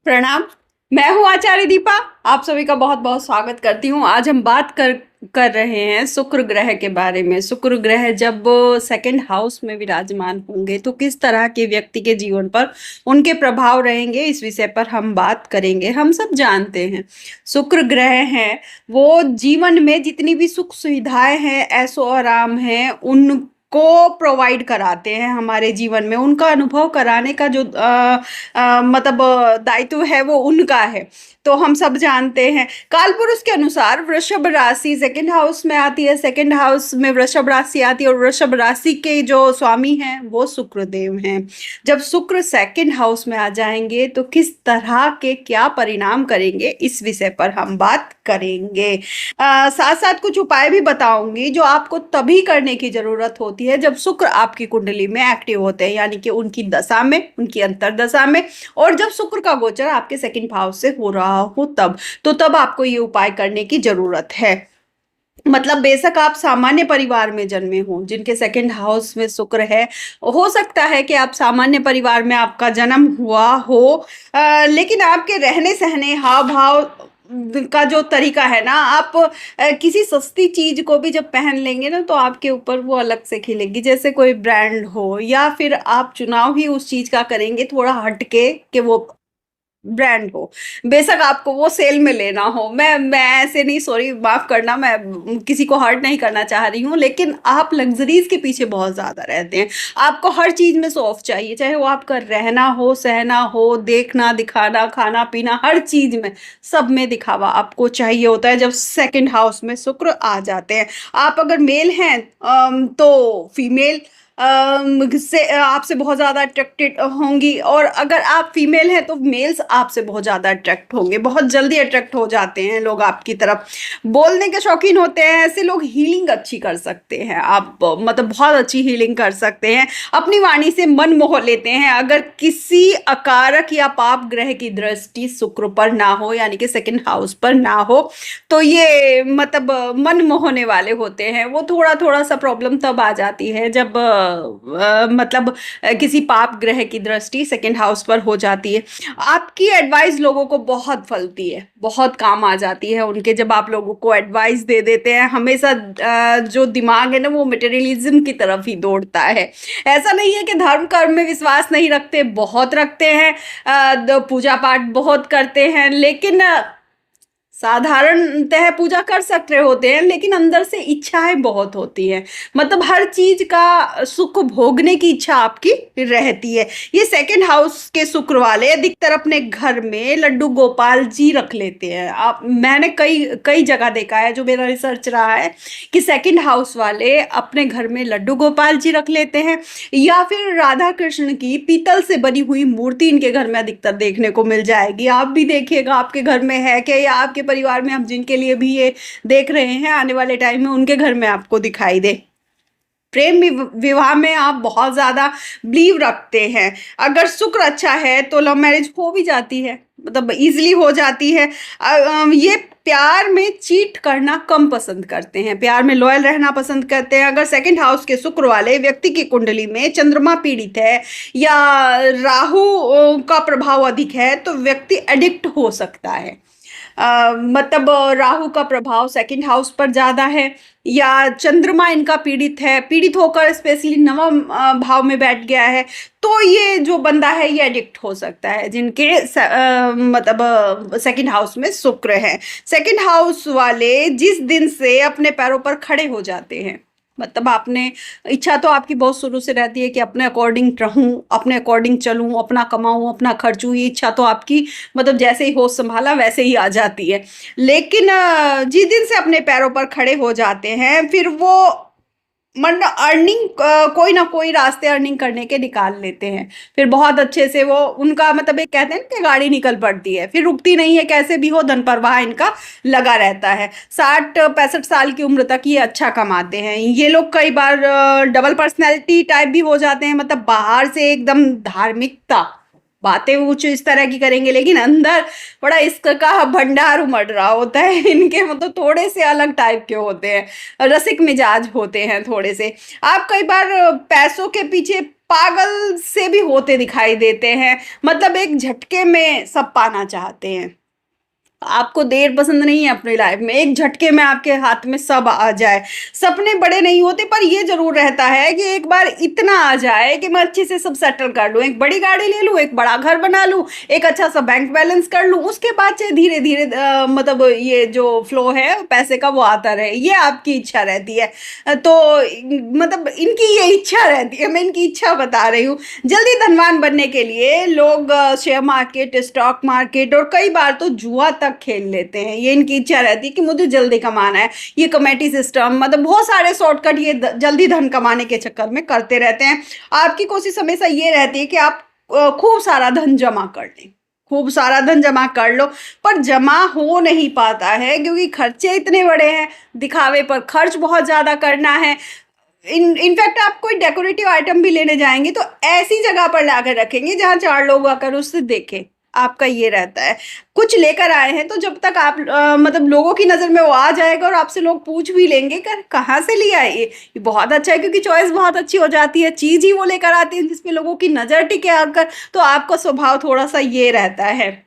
प्रणाम। मैं हूँ आचार्य दीपा। आप सभी का बहुत बहुत स्वागत करती हूँ। आज हम बात कर रहे हैं शुक्र ग्रह के बारे में। शुक्र ग्रह जब सेकंड हाउस में विराजमान होंगे तो किस तरह के व्यक्ति के जीवन पर उनके प्रभाव रहेंगे, इस विषय पर हम बात करेंगे। हम सब जानते हैं शुक्र ग्रह हैं वो जीवन में जितनी भी सुख सुविधाएं हैं, ऐशो आराम है, उनको प्रोवाइड कराते हैं। हमारे जीवन में उनका अनुभव कराने का जो मतलब दायित्व है वो उनका है। तो हम सब जानते हैं कालपुरुष के अनुसार वृषभ राशि सेकंड हाउस में आती है। सेकंड हाउस में वृषभ राशि आती है और वृषभ राशि के जो स्वामी हैं वो शुक्र देव हैं। जब शुक्र सेकंड हाउस में आ जाएंगे तो किस तरह के क्या परिणाम करेंगे, इस विषय पर हम बात करेंगे। साथ साथ कुछ उपाय भी बताऊंगी जो आपको तभी करने की जरूरत होती है जब शुक्र आपकी कुंडली में एक्टिव होते हैं, यानी कि उनकी दशा में, उनकी अंतरदशा में, और जब शुक्र का गोचर आपके सेकंड हाउस से हो रहा हो तब आपको ये उपाय करने की जरूरत है। मतलब बेशक आप सामान्य परिवार में जन्मे हो जिनके सेकंड हाउस में शुक्र है, हो सकता है कि आप सामान्य परिवार में आपका जन्म हुआ हो, लेकिन आपके रहने सहने हाव भाव का जो तरीका है ना, आप किसी सस्ती चीज को भी जब पहन लेंगे ना तो आपके ऊपर वो अलग से खिलेगी। जैसे कोई ब्रांड हो या फिर आप चुनाव ही उस चीज का करेंगे थोड़ा हटके कि वो ब्रांड हो, बेशक आपको वो सेल में लेना हो। मैं ऐसे नहीं, सॉरी माफ करना, मैं किसी को हर्ट नहीं करना चाह रही हूँ, लेकिन आप लग्जरीज के पीछे बहुत ज्यादा रहते हैं। आपको हर चीज में शो ऑफ चाहिए, चाहे वो आपका रहना हो, सहना हो, देखना दिखाना, खाना पीना, हर चीज में, सब में दिखावा आपको चाहिए होता है जब सेकंड हाउस में शुक्र आ जाते हैं। आप अगर मेल हैं तो फीमेल से आपसे बहुत ज़्यादा अट्रैक्टेड होंगी, और अगर आप फीमेल हैं तो मेल्स आपसे बहुत ज़्यादा अट्रैक्ट होंगे। बहुत जल्दी अट्रैक्ट हो जाते हैं लोग आपकी तरफ। बोलने के शौकीन होते हैं ऐसे लोग, हीलिंग अच्छी कर सकते हैं आप, मतलब बहुत अच्छी हीलिंग कर सकते हैं, अपनी वाणी से मन मोह लेते हैं। अगर किसी अकारक या पाप ग्रह की दृष्टि शुक्र पर ना हो, यानी कि सेकंड हाउस पर ना हो, तो ये मतलब मन मोहने वाले होते हैं। वो थोड़ा थोड़ा सा प्रॉब्लम तब आ जाती है जब मतलब किसी पाप ग्रह की दृष्टि सेकंड हाउस पर हो जाती है। आपकी एडवाइस लोगों को बहुत फलती है, बहुत काम आ जाती है उनके, जब आप लोगों को एडवाइस दे देते हैं। हमेशा जो दिमाग है ना वो मटेरियलिज्म की तरफ ही दौड़ता है। ऐसा नहीं है कि धर्म कर्म में विश्वास नहीं रखते, बहुत रखते हैं, पूजा पाठ बहुत करते हैं, लेकिन साधारणतः पूजा कर सकते होते हैं, लेकिन अंदर से इच्छाएं बहुत होती हैं। मतलब हर चीज का सुख भोगने की इच्छा आपकी रहती है। ये सेकंड हाउस के शुक्र वाले अधिकतर अपने घर में लड्डू गोपाल जी रख लेते हैं। आप, मैंने कई कई जगह देखा है, जो मेरा रिसर्च रहा है, कि सेकंड हाउस वाले अपने घर में लड्डू गोपाल जी रख लेते हैं, या फिर राधा कृष्ण की पीतल से बनी हुई मूर्ति इनके घर में अधिकतर देखने को मिल जाएगी। आप भी देखिएगा आपके घर में है क्या, या आपके परिवार में हम जिनके लिए भी ये देख रहे हैं आने वाले टाइम में उनके घर में आपको दिखाई दे। प्रेम विवाह में आप बहुत ज्यादा बिलीव रखते हैं। अगर शुक्र अच्छा है तो लव मैरिज हो भी जाती है, मतलब इजीली हो जाती है। ये प्यार में चीट करना कम पसंद करते हैं, प्यार में लॉयल रहना पसंद करते हैं। अगर सेकंड हाउस के शुक्र वाले व्यक्ति की कुंडली में चंद्रमा पीड़ित है या राहु का प्रभाव अधिक है तो व्यक्ति एडिक्ट हो सकता है। मतलब राहु का प्रभाव सेकंड हाउस पर ज्यादा है, या चंद्रमा इनका पीड़ित है, पीड़ित होकर स्पेशली नवम भाव में बैठ गया है, तो ये जो बंदा है ये एडिक्ट हो सकता है जिनके मतलब सेकंड हाउस में शुक्र है। सेकंड हाउस वाले जिस दिन से अपने पैरों पर खड़े हो जाते हैं, मतलब आपने, इच्छा तो आपकी बहुत शुरू से रहती है कि अपने अकॉर्डिंग रहूं, अपने अकॉर्डिंग चलूं, अपना कमाऊं, अपना खर्चूं, ये इच्छा तो आपकी मतलब जैसे ही होश संभाला वैसे ही आ जाती है। लेकिन जिस दिन से अपने पैरों पर खड़े हो जाते हैं फिर वो मतलब अर्निंग, कोई ना कोई रास्ते अर्निंग करने के निकाल लेते हैं। फिर बहुत अच्छे से वो, उनका मतलब एक कहते हैं ना कि गाड़ी निकल पड़ती है, फिर रुकती नहीं है, कैसे भी हो धन प्रवाह इनका लगा रहता है। 60-65 साल की उम्र तक ये अच्छा कमाते हैं। ये लोग कई बार डबल पर्सनैलिटी टाइप भी हो जाते हैं, मतलब बाहर से एकदम धार्मिकता, बातें कुछ इस तरह की करेंगे, लेकिन अंदर बड़ा इश्क का भंडार उमड़ रहा होता है इनके। मतलब थोड़े से अलग टाइप के होते हैं, रसिक मिजाज होते हैं थोड़े से। आप कई बार पैसों के पीछे पागल से भी होते दिखाई देते हैं, मतलब एक झटके में सब पाना चाहते हैं। आपको देर पसंद नहीं है अपनी लाइफ में, एक झटके में आपके हाथ में सब आ जाए। सपने बड़े नहीं होते, पर ये जरूर रहता है कि एक बार इतना आ जाए कि मैं अच्छे से सब सेटल कर लूँ, एक बड़ी गाड़ी ले लूँ, एक बड़ा घर बना लूँ, एक अच्छा सा बैंक बैलेंस कर लूँ, उसके बाद से धीरे धीरे मतलब ये जो फ्लो है पैसे का वो आता रहे, ये आपकी इच्छा रहती है। तो मतलब इनकी ये इच्छा रहती है, मैं इनकी इच्छा बता रही हूँ। जल्दी धनवान बनने के लिए लोग शेयर मार्केट, स्टॉक मार्केट और कई बार तो जुआ तक खेल लेते हैं। ये इनकी इच्छा रहती है कि मुझे जल्दी कमाना है। ये कमेटी सिस्टम, मतलब बहुत सारे शॉर्टकट ये जल्दी धन कमाने के चक्कर में करते रहते हैं। आपकी कोशिश हमेशा ये रहती है कि आप खूब सारा धन जमा कर लें, खूब सारा धन जमा कर लो, पर जमा हो नहीं पाता है क्योंकि खर्चे इतने बड़े हैं, दिखावे पर खर्च बहुत ज़्यादा करना है। इनफैक्ट आप कोई डेकोरेटिव आइटम भी लेने जाएंगे तो ऐसी जगह पर लाकर रखेंगे जहां 4 लोग आकर उससे देखें। आपका ये रहता है, कुछ लेकर आए हैं तो जब तक आप मतलब लोगों की नज़र में वो आ जाएगा और आपसे लोग पूछ भी लेंगे कि कहाँ से लिया है ये बहुत अच्छा है, क्योंकि चॉइस बहुत अच्छी हो जाती है, चीज़ ही वो लेकर आते हैं जिसपे लोगों की नज़र टिके आकर। तो आपका स्वभाव थोड़ा सा ये रहता है।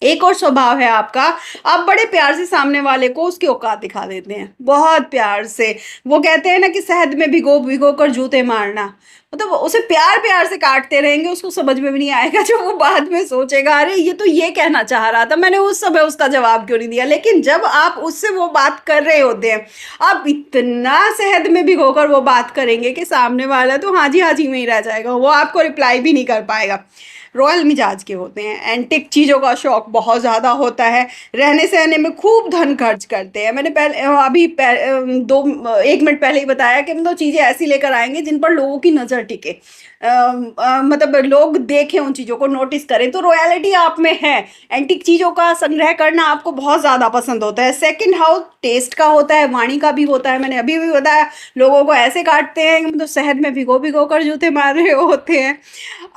एक और स्वभाव है आपका, आप बड़े प्यार से सामने वाले को उसकी औकात दिखा देते हैं, बहुत प्यार से। वो कहते हैं ना कि शहद में भिगो भिगो कर जूते मारना, मतलब उसे प्यार प्यार से काटते रहेंगे, उसको समझ में भी नहीं आएगा। जो वो बाद में सोचेगा अरे ये तो ये कहना चाह रहा था, मैंने उस समय उसका जवाब क्यों नहीं दिया। लेकिन जब आप उससे वो बात कर रहे होते हैं, आप इतना शहद में भिगोकर वो बात करेंगे कि सामने वाला तो हाँ जी में ही रह जाएगा, वो आपको रिप्लाई भी नहीं कर पाएगा। रॉयल मिजाज के होते हैं, एंटिक चीज़ों का शौक बहुत ज़्यादा होता है, रहने सहने में खूब धन खर्च करते हैं। मैंने पहले अभी 1 मिनट पहले ही बताया कि हम तो चीज़ें ऐसी लेकर आएंगे जिन पर लोगों की नज़र टिके, मतलब लोग देखें, उन चीज़ों को नोटिस करें। तो रॉयलिटी आप में है, एंटिक चीज़ों का संग्रह करना आपको बहुत ज़्यादा पसंद होता है। सेकंड हाउस टेस्ट का होता है, वाणी का भी होता है। मैंने अभी भी बताया, लोगों को ऐसे काटते हैं कि मतलब शहद में भिगो भिगो कर जूते मार रहे होते हैं।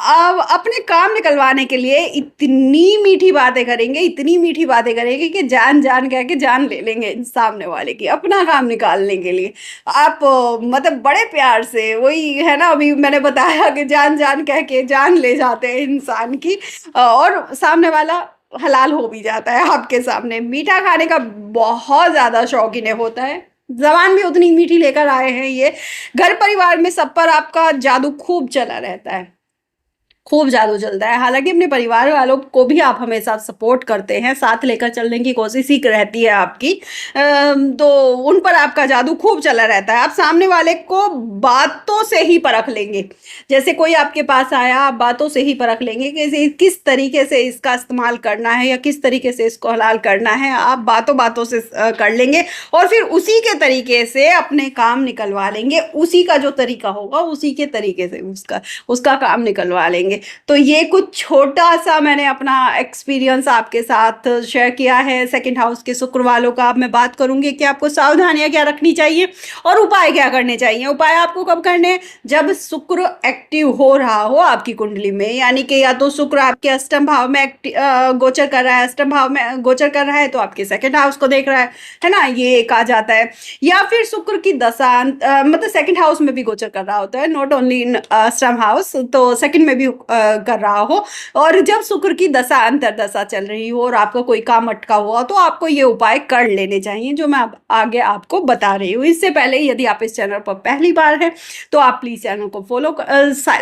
अब अपने काम निकलवाने के लिए इतनी मीठी बातें करेंगे, इतनी मीठी बातें करेंगे कि जान जान कह के जान ले लेंगे सामने वाले की, अपना काम निकालने के लिए। आप मतलब बड़े प्यार से, वही है ना अभी मैंने बताया कि जान जान कह के जान ले जाते हैं इंसान की, और सामने वाला हलाल हो भी जाता है आपके सामने। मीठा खाने का बहुत ज़्यादा शौक इन्हें होता है, जबान भी उतनी मीठी लेकर आए हैं ये। घर परिवार में सब पर आपका जादू खूब चला रहता है, खूब जादू चलता है। हालांकि अपने परिवार वालों को भी आप हमेशा सपोर्ट करते हैं, साथ लेकर चलने की कोशिश ही रहती है आपकी। तो उन पर आपका जादू खूब चला रहता है। आप सामने वाले को बातों से ही परख लेंगे, जैसे कोई आपके पास आया, आप बातों से ही परख लेंगे कि किस तरीके से इसका इस्तेमाल करना है या किस तरीके से इसको हलाल करना है। आप बातों बातों से कर लेंगे और फिर उसी के तरीके से अपने काम निकलवा लेंगे। उसी का जो तरीका होगा उसी के तरीके से उसका काम निकलवा लेंगे। तो ये कुछ छोटा सा मैंने अपना एक्सपीरियंस आपके साथ शेयर किया है सेकंड हाउस के शुक्र वालों का। अब मैं बात करूंगी कि आपको सावधानियां क्या रखनी चाहिए और उपाय क्या करने चाहिए। उपाय आपको कब करने हैं? जब शुक्र एक्टिव हो रहा हो आपकी कुंडली में, यानी कि या तो शुक्र आपके अष्टम भाव में गोचर कर रहा है, अष्टम भाव में गोचर कर रहा है तो आपके सेकंड हाउस को देख रहा है ना, ये एक आ जाता है। या फिर शुक्र की दशा मतलब सेकंड हाउस में भी गोचर कर रहा होता है, नॉट ओनली इन अष्टम हाउस, तो सेकंड में भी कर रहा हो। और जब शुक्र की दशा अंतरदशा चल रही हो और आपका कोई काम अटका हुआ तो आपको ये उपाय कर लेने चाहिए जो मैं आगे आपको बता रही हूँ। इससे पहले यदि आप इस चैनल पर पहली बार हैं तो आप प्लीज़ चैनल को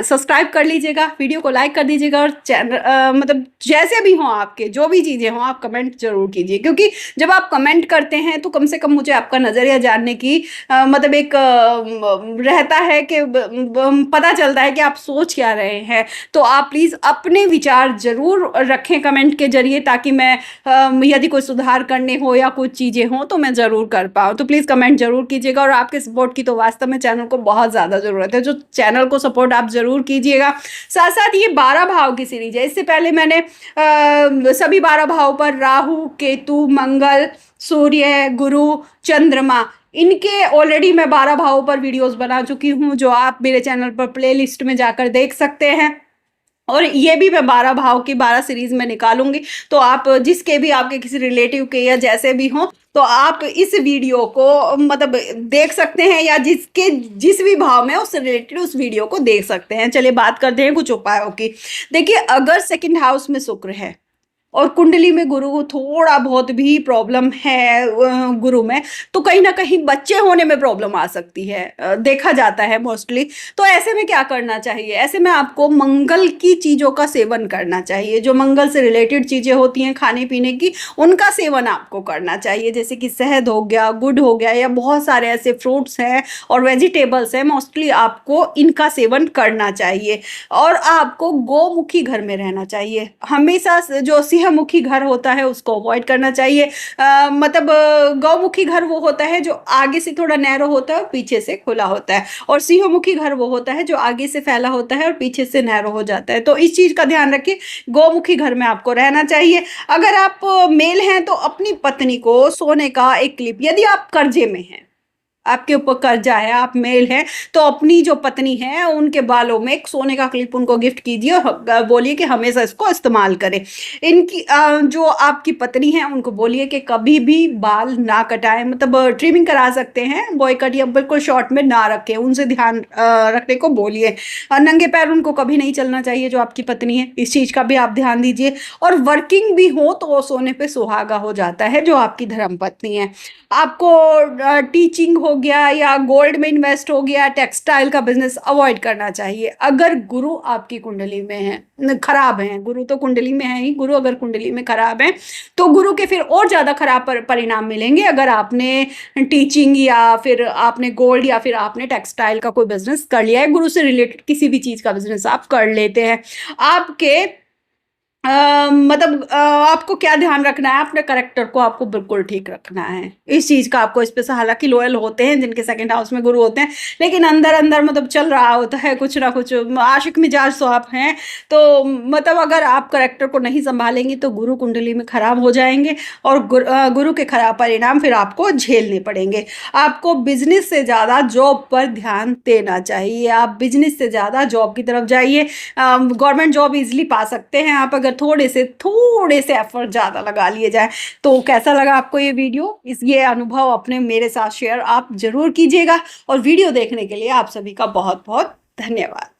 सब्सक्राइब कर लीजिएगा, वीडियो को लाइक कर दीजिएगा और चैनल मतलब जैसे भी हों आपके जो भी चीज़ें हों आप कमेंट जरूर कीजिए, क्योंकि जब आप कमेंट करते हैं तो कम से कम मुझे आपका नज़रिया जानने की मतलब एक रहता है कि पता चलता है कि आप सोच क्या रहे हैं। तो आप प्लीज़ अपने विचार जरूर रखें कमेंट के जरिए, ताकि मैं यदि कोई सुधार करने हो या कुछ चीज़ें हों तो मैं ज़रूर कर पाऊँ। तो प्लीज़ कमेंट जरूर कीजिएगा और आपके सपोर्ट की तो वास्तव में चैनल को बहुत ज़्यादा ज़रूरत है, जो चैनल को सपोर्ट आप ज़रूर कीजिएगा। साथ साथ ये 12 भाव की सीरीज है, इससे पहले मैंने सभी 12 भाव पर राहु, केतु, मंगल, सूर्य, गुरु, चंद्रमा, इनके ऑलरेडी मैं 12 भावों पर वीडियोस बना चुकी हूँ, जो आप मेरे चैनल पर प्लेलिस्ट में जाकर देख सकते हैं। और ये भी मैं 12 भाव की 12 सीरीज में निकालूंगी। तो आप जिसके भी आपके किसी रिलेटिव के या जैसे भी हों, तो आप इस वीडियो को मतलब देख सकते हैं, या जिसके जिस भी भाव में उससे रिलेटेड उस वीडियो को देख सकते हैं। चलिए बात करते हैं कुछ उपायों की। देखिए, अगर सेकंड हाउस में शुक्र है और कुंडली में गुरु को थोड़ा बहुत भी प्रॉब्लम है गुरु में, तो कहीं ना कहीं बच्चे होने में प्रॉब्लम आ सकती है, देखा जाता है मोस्टली। तो ऐसे में क्या करना चाहिए? ऐसे में आपको मंगल की चीज़ों का सेवन करना चाहिए। जो मंगल से रिलेटेड चीज़ें होती हैं खाने पीने की, उनका सेवन आपको करना चाहिए। जैसे कि शहद हो गया, गुड़ हो गया, या बहुत सारे ऐसे फ्रूट्स हैं और वेजिटेबल्स हैं, मोस्टली आपको इनका सेवन करना चाहिए। और आपको गौमुखी घर में रहना चाहिए हमेशा। जो सिंहमुखी घर होता है उसको अवॉइड करना चाहिए। मतलब गौमुखी घर वो होता है जो आगे से थोड़ा नैरो होता है और पीछे से खुला होता है, और सिंहमुखी घर वो होता है जो आगे से फैला होता है और पीछे से नैरो हो जाता है। तो इस चीज का ध्यान रखिए, गौमुखी घर में आपको रहना चाहिए। अगर आप मेल हैं तो अपनी पत्नी को सोने का एक क्लिप, यदि आप कर्जे में हैं, आपके ऊपर कर्जा है, आप मेल हैं, तो अपनी जो पत्नी है उनके बालों में एक सोने का क्लिप उनको गिफ्ट कीजिए और बोलिए कि हमेशा इसको इस्तेमाल करें। इनकी जो आपकी पत्नी है उनको बोलिए कि कभी भी बाल ना कटाएं, मतलब ट्रिमिंग करा सकते हैं, बॉय कट या बिल्कुल शॉर्ट में ना रखें, उनसे ध्यान रखने को बोलिए। नंगे पैर उनको कभी नहीं चलना चाहिए जो आपकी पत्नी है, इस चीज़ का भी आप ध्यान दीजिए। और वर्किंग भी हो तो वो सोने पे सुहागा हो जाता है जो आपकी धर्म पत्नी है। आपको टीचिंग हो गया या गोल्ड में इन्वेस्ट हो गया, टेक्सटाइल का बिजनेस अवॉइड करना चाहिए। अगर गुरु आपकी कुंडली में है, खराब है, गुरु तो कुंडली में है ही, गुरु अगर कुंडली में खराब है तो गुरु के फिर और ज्यादा खराब परिणाम मिलेंगे। अगर आपने टीचिंग या फिर आपने गोल्ड या फिर आपने टेक्सटाइल का कोई बिजनेस कर लिया है, गुरु से रिलेटेड किसी भी चीज का बिजनेस आप कर लेते हैं, आपके मतलब आपको क्या ध्यान रखना है? अपने करेक्टर को आपको बिल्कुल ठीक रखना है, इस चीज का आपको इस पे से। हालांकि लॉयल होते हैं जिनके सेकंड हाउस में गुरु होते हैं, लेकिन अंदर अंदर मतलब चल रहा होता है कुछ ना कुछ, आशिक मिजाज तो आप हैं। तो मतलब अगर आप करेक्टर को नहीं संभालेंगे तो गुरु कुंडली में खराब हो जाएंगे, और गुरु के खराब परिणाम फिर आपको झेलने पड़ेंगे। आपको बिजनेस से ज्यादा जॉब पर ध्यान देना चाहिए। आप बिजनेस से ज्यादा जॉब की तरफ जाइए। गवर्नमेंट जॉब इजिली पा सकते हैं आप अगर थोड़े से एफर्ट ज़्यादा लगा लिए जाए। तो कैसा लगा आपको ये वीडियो? ये अनुभव अपने मेरे साथ शेयर आप जरूर कीजिएगा, और वीडियो देखने के लिए आप सभी का बहुत बहुत धन्यवाद।